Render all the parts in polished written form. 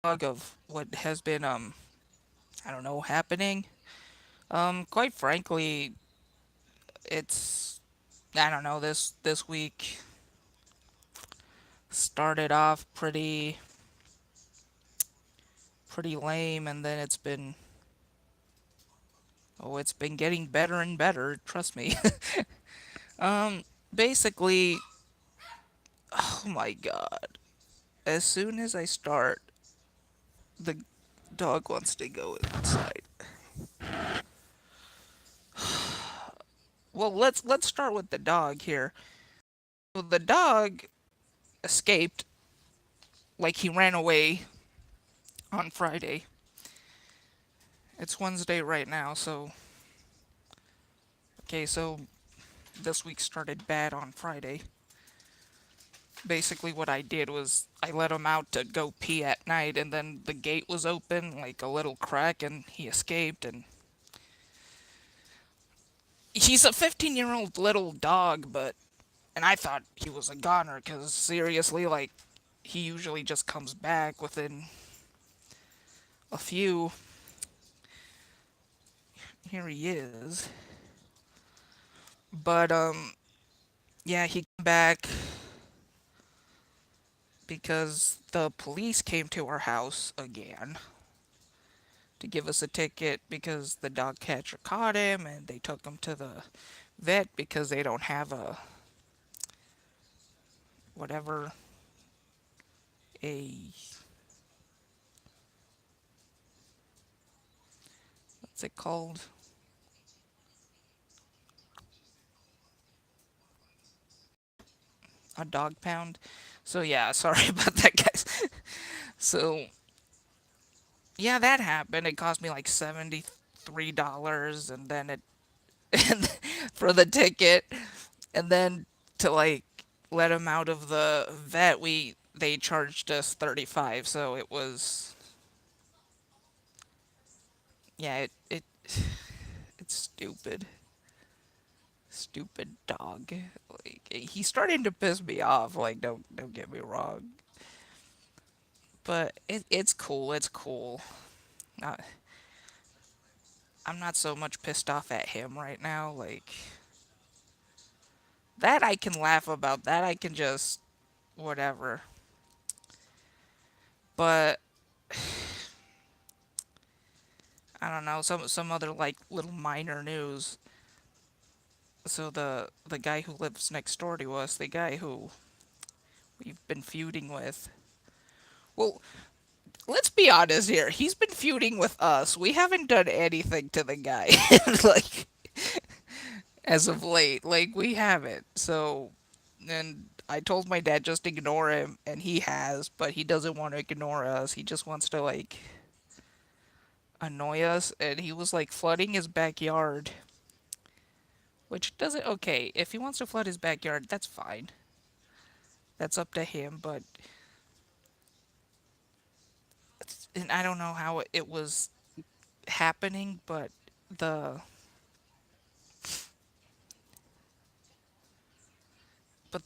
of what has been I don't know, happening. Quite frankly, it's I don't know, this week started off pretty lame, and then it's been getting better and better, trust me. um Basically, oh my god. As soon as I start, the dog wants to go inside. Well, let's start with the dog here. So the dog escaped, like he ran away on Friday. It's Wednesday right now, so okay, so this week started bad on Friday. Basically what I did was I let him out to go pee at night, and then the gate was open, like a little crack, and he escaped. And he's a 15-year-old little dog, but and I thought he was a goner cuz seriously, like, he usually just comes back within a few. Here he is. But yeah, he came back because the police came to our house again to give us a ticket because the dog catcher caught him, and they took him to the vet because they don't have a whatever, a what's it called, a dog pound. So yeah, sorry about that, guys. So yeah, that happened. It cost me like $73, and then it and for the ticket, and then to like let him out of the vet, we they charged us 35. So it was, yeah, it's stupid. Stupid dog. Like, he's starting to piss me off. Like, don't get me wrong, but it's cool. It's cool. Not, I'm not so much pissed off at him right now. Like, that I can laugh about. That I can just whatever. But I don't know, some other like little minor news. So the guy who lives next door to us, the guy who we've been feuding with. Well, let's be honest here. He's been feuding with us. We haven't done anything to the guy. Like, as of late, like, we haven't. So, and I told my dad just ignore him, and he has, but he doesn't want to ignore us. He just wants to like annoy us, and he was like flooding his backyard, which doesn't, okay, if he wants to flood his backyard, that's fine. That's up to him, but and I don't know how it was happening, but the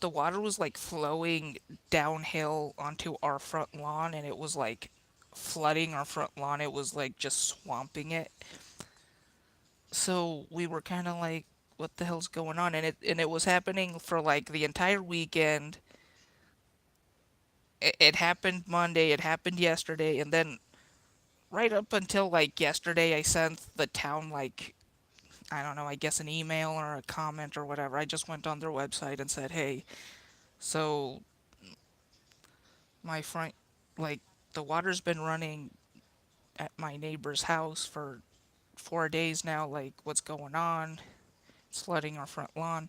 the water was like flowing downhill onto our front lawn, and it was like flooding our front lawn. It was like just swamping it. So we were kind of like, what the hell's going on? And it was happening for like the entire weekend. It happened Monday, it happened yesterday, and then right up until like yesterday, I sent the town like, I don't know, I guess an email or a comment or whatever. I just went on their website and said, hey, so my front, like, the water's been running at my neighbor's house for 4 days now. Like, what's going on? It's flooding our front lawn.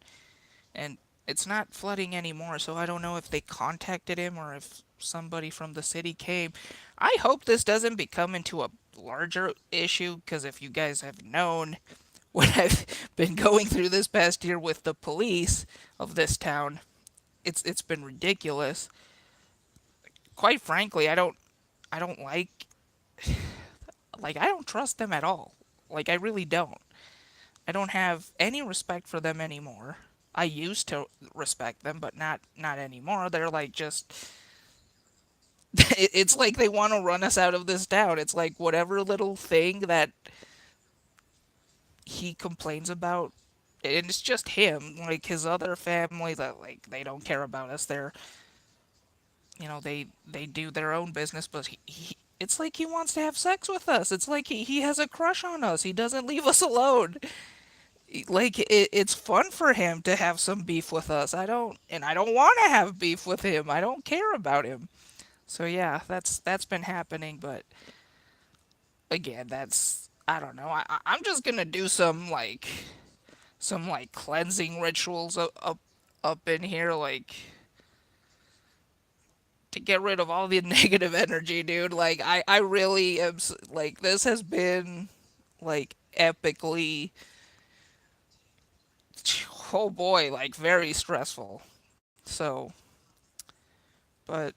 And it's not flooding anymore, so I don't know if they contacted him or if somebody from the city came. I hope this doesn't become into a larger issue, because if you guys have known what I've been going through this past year with the police of this town, it's been ridiculous. Quite frankly, I don't I don't trust them at all. Like, I really don't. I don't have any respect for them anymore. I used to respect them, but not anymore. They're like just It's like they want to run us out of this town. It's like whatever little thing that he complains about, and it's just him. Like his other family, that like they don't care about us. They do their own business, but it's like he wants to have sex with us. It's like he has a crush on us. He doesn't leave us alone. Like it's fun for him to have some beef with us. I don't want to have beef with him. I don't care about him. So yeah, that's been happening, but again, that's I don't know. I'm just gonna do some like cleansing rituals up in here, like to get rid of all the negative energy, dude. Like I really am like this has been like epically, oh boy, like very stressful. So, but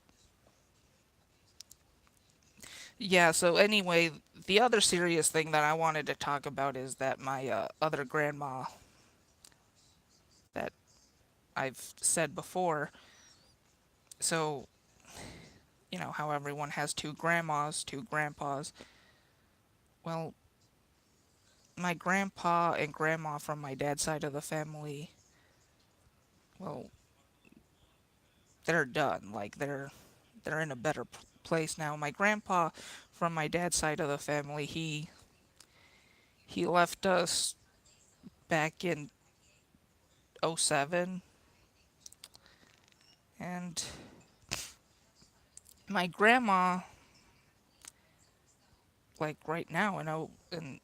yeah, so anyway, the other serious thing that I wanted to talk about is that my other grandma that I've said before. So, how everyone has two grandmas, two grandpas. Well, my grandpa and grandma from my dad's side of the family, well, they're done. Like they're in a better place now. My grandpa from my dad's side of the family, he left us back in '07, and my grandma, like right now in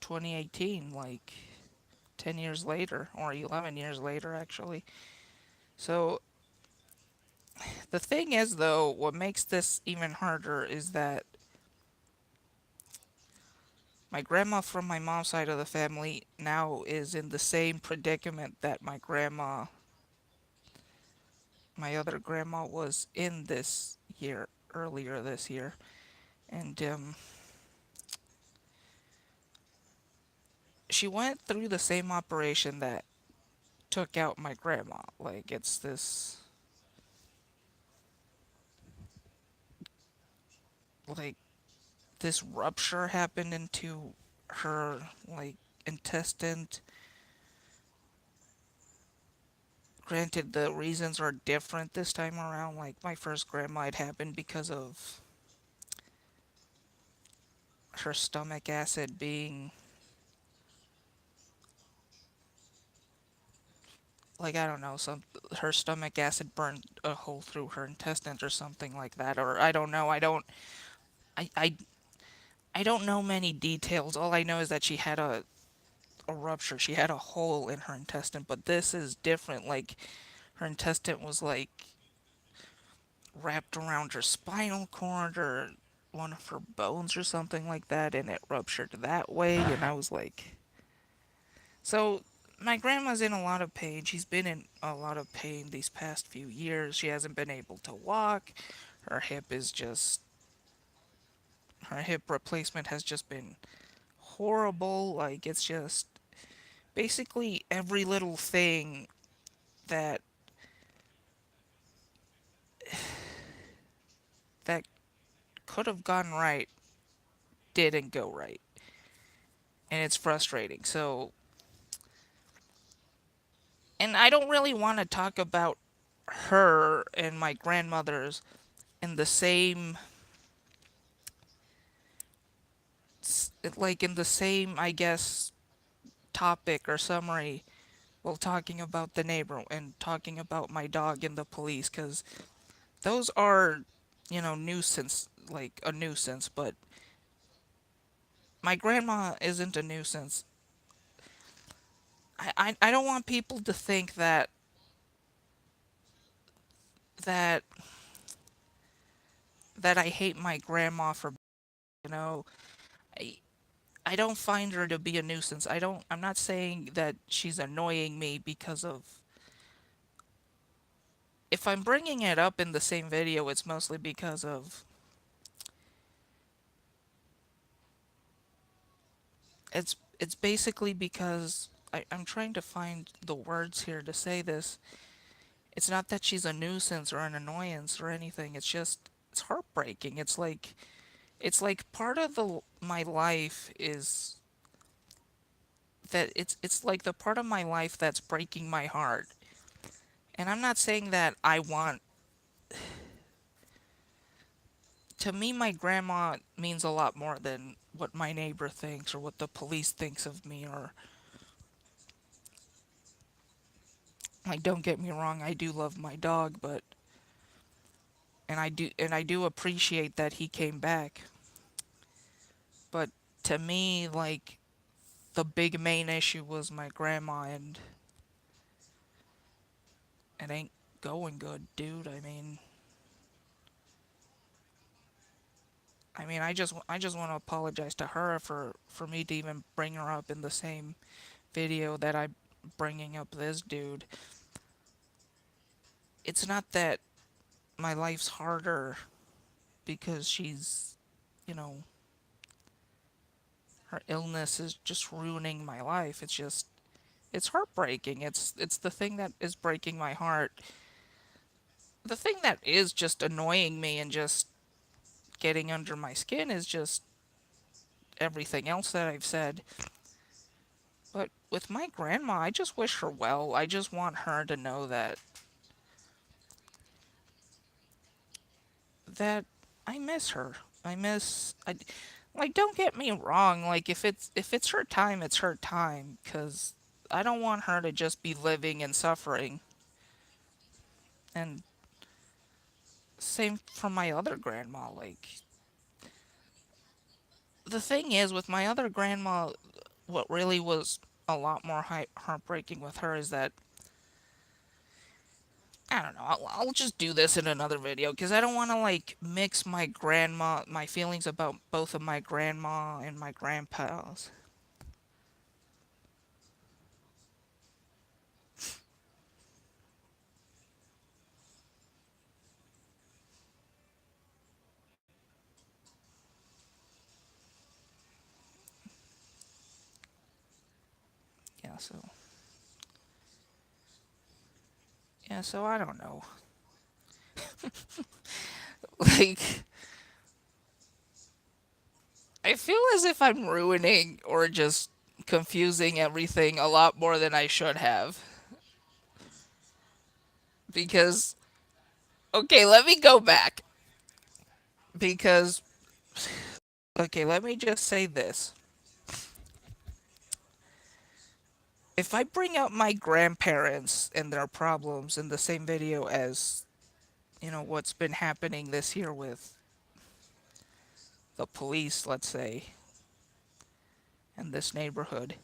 2018, like 10 years later or 11 years later actually. So the thing is though, what makes this even harder is that my grandma from my mom's side of the family now is in the same predicament that my other grandma was in this year, earlier this year. And she went through the same operation that took out my grandma. Like it's like this rupture happened into her like intestine. Granted, the reasons are different this time around. Like my first grandma, it happened because of her stomach acid being like I don't know, some her stomach acid burned a hole through her intestines or something like that. Or I don't know. I I I don't know many details. All I know is that she had a rupture. She had a hole in her intestine, but this is different. Like her intestine was like wrapped around her spinal cord or one of her bones or something like that, and it ruptured that way. And I was like, so my grandma's in a lot of pain. She's been in a lot of pain these past few years. She hasn't been able to walk. Her hip is just, her hip replacement has just been horrible. Like, it's just basically every little thing that that could have gone right didn't go right. And it's frustrating. So, and I don't really want to talk about her and my grandmother's in the same like in the same I guess topic or summary while talking about the neighbor and talking about my dog and the police cuz those are nuisance, like a nuisance, but my grandma isn't a nuisance. I don't want people to think that that I hate my grandma for you know I, I don't find her to be a nuisance. I'm not saying that she's annoying me because of if I'm bringing it up in the same video, it's mostly because of it's basically because I'm trying to find the words here to say this. It's not that she's a nuisance or an annoyance or anything. It's just it's heartbreaking. It's like part of the my life is that it's like the part of my life that's breaking my heart. And I'm not saying that I want to me my grandma means a lot more than what my neighbor thinks or what the police thinks of me or like don't get me wrong, I do love my dog, but and I do appreciate that he came back. But to me like the big main issue was my grandma and it ain't going good, dude. I mean, I just want to apologize to her for me to even bring her up in the same video that I'm bringing up this dude. It's not that my life's harder because you know, her illness is just ruining my life. It's heartbreaking. It's the thing that is breaking my heart. The thing that is just annoying me and just getting under my skin is just everything else that I've said. But with my grandma, I just wish her well. I just want her to know that I miss her. Like don't get me wrong, like if it's her time, it's her time cuz I don't want her to just be living and suffering. And same for my other grandma. Like the thing is with my other grandma, what really was a lot more heartbreaking with her is that I don't know. I'll just do this in another video because I don't want to like mix my feelings about both of my grandma and my grandpa's. Yeah, so I don't know. Like I feel as if I'm ruining or just confusing everything a lot more than I should have because okay, let me go back because okay, let me just say this. If I bring up my grandparents and their problems in the same video as what's been happening this year with the police, let's say, in this neighborhood.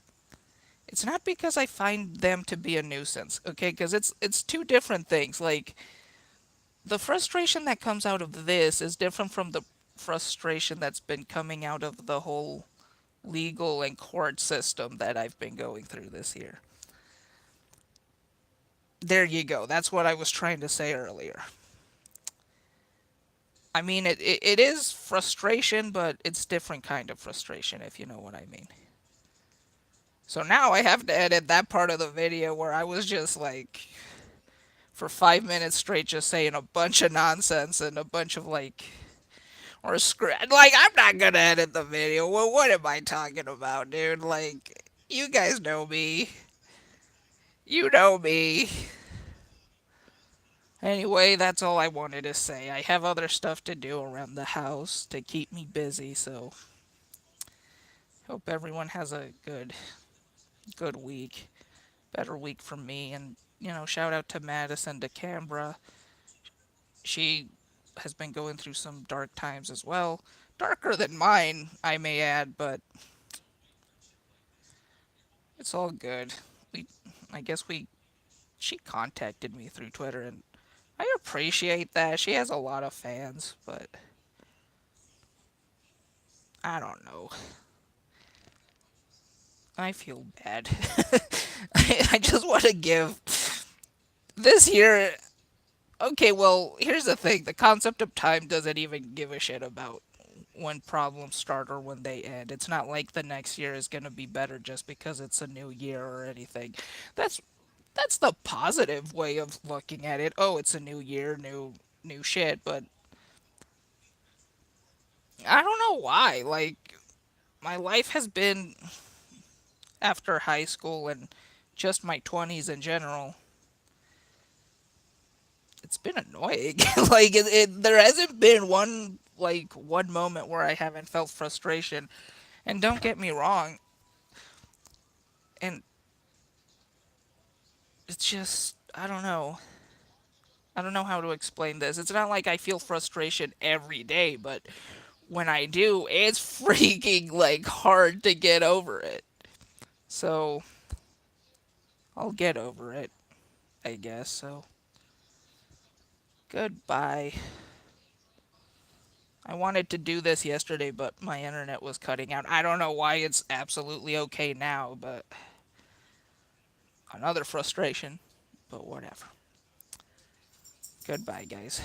It's not because I find them to be a nuisance, okay? Because it's two different things. Like the frustration that comes out of this is different from the frustration that's been coming out of the whole legal and court system that I've been going through this year. There you go. That's what I was trying to say earlier. I mean, it is frustration, but it's different kind of frustration, if you know what I mean. So now I have to edit that part of the video where I was just like, for 5 minutes straight, just saying a bunch of nonsense and a bunch of like, or script. Like, I'm not gonna edit the video. Well, what am I talking about, dude? Like, you guys know me. You know me. Anyway, that's all I wanted to say. I have other stuff to do around the house to keep me busy, so hope everyone has a good week. Better week from me and shout out to Madison to Canberra. She has been going through some dark times as well. Darker than mine, I may add, but it's all good. We I guess we she contacted me through Twitter and I appreciate that. She has a lot of fans, but I don't know. I feel bad. I just want to give this year. Okay, well, here's the thing. The concept of time doesn't even give a shit about when problems start or when they end. It's not like the next year is going to be better just because it's a new year or anything. That's that's the positive way of looking at it. Oh, it's a new year, new shit, but I don't know why. Like, my life has been after high school and just my 20s in general. It's been annoying. Like, there hasn't been one moment where I haven't felt frustration. And don't get me wrong, and it's just, I don't know. I don't know how to explain this. It's not like I feel frustration every day, but when I do, it's freaking like hard to get over it. So, I'll get over it, I guess. So, goodbye. I wanted to do this yesterday, but my internet was cutting out. I don't know why it's absolutely okay now, but another frustration. But whatever. Goodbye, guys.